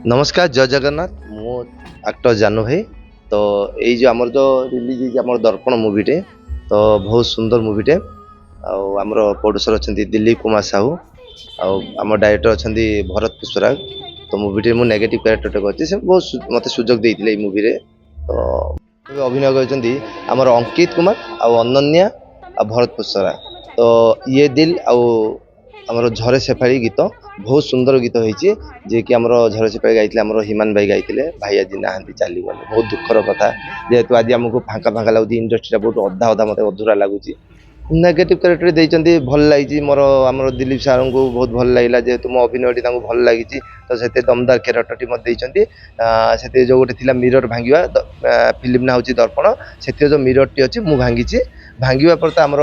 नमस्कार जय जगन्नाथ मु एक्टर जानू भाई। तो ये जो आमर जो रिलीज आम दर्पण मुवीटे तो बहुत सुंदर मुवीटे आमर प्रोड्यूसर अच्छा दिलीप कुमार साहू आम डायरेक्टर अच्छा भरत पुष्पराग। तो मुवीटे मु नेगेटिव कैरेक्टर करती से बहुत मत सुजोग देते मुवी तो अभिनय कर अंकित कुमार अनन्या भरत पुष्पराग। तो ये दिल आमर झरे सेफाड़ी गीत बहुत सुंदर गीत होती जे कि आमर झरे सेफाड़ी गाइले आमर हिमान भाई गाइले भाई आज ना चलीगले बहुत दुखर कथा जेहेतु आज आमको फांका फांका लगुच इंडस्ट्री बहुत अधा अधा मत अधूरा लगुच नेगेटिव कैरेक्टर देते भल लगी मोर आमर दिलीप सार को बहुत भल लगे जेहेतु मो अभिनयटी भल लगी तो से दमदार कैरेक्टर मत देते से जो गोटे थी मिरर भांगा फिल्म ना हूँ दर्पण से जो मिरर टी अच्छी मुझे भांगी भांगा पर तो आमर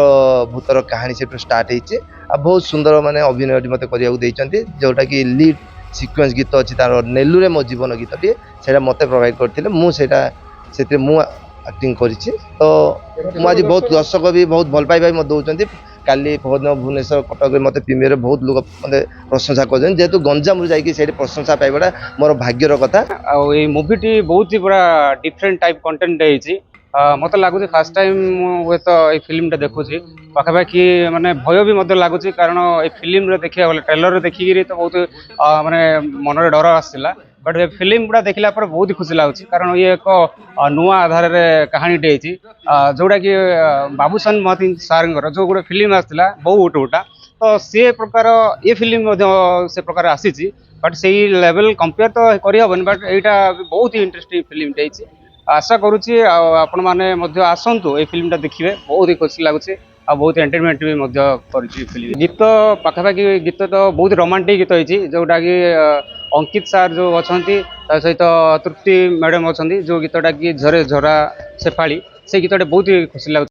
भूतर कहानी से स्टार्ट होती बहुत सुंदर माने अभिनय मत करते जोटा कि लीड सिक्वेन्स गीत अच्छी तार नेलुरे मो जीवन गीतटी से मत प्रोवाइड करते मुझे एक्टिंग करी तो मुझे बहुत दर्शक भी बहुत भल पाइबा मत दौरान काली पहरदिन भुवनेश्वर कटक मत प्रीमियर बहुत लोग मतलब प्रशंसा कर जेहेतु गंजाम जाकि प्रशंसा पाइबाटा मोर भाग्यर कथा। मुवीटी बहुत ही पूरा डिफरेंट टाइप कंटेंट है मत लगुच फास्ट टाइम हुए तो ये फिल्म देखुची पाखापाखि माने भय भी मत लगुच कारण ये फिल्म देखा गले ट्रेलर देखिकी तो बहुत माने मन डर आसला बट ये फिल्म गुड़ा देखला पर बहुत ही खुशी लगुच कारण ये एक नुआ आधार कहानीटे जोटा कि बाबूसान महाती सार जो गोटे फिल्म आसाला बहु उठ उठा तो सी प्रकार ये फिल्म से प्रकार आसी बट से लेवल कंपेयर तो करहबन बट यहाँ बहुत ही इंटरेस्टिंग फिल्म आशा करुच्ची आपण मैंने आसतु ये फिल्मटा देखिए बहुत ही खुशी लगुच बहुत एंटरटेनमेंट भी फिल्म गीत पाखापाखि गीत तो बहुत रोमांटिक गीत होती जोटा कि अंकित सार जो अच्छा सहित तृप्ति मैडम अच्छा जो गीतटा कि झरे झरा सेफाड़ी से गीतटा बहुत ही खुशी लगुच।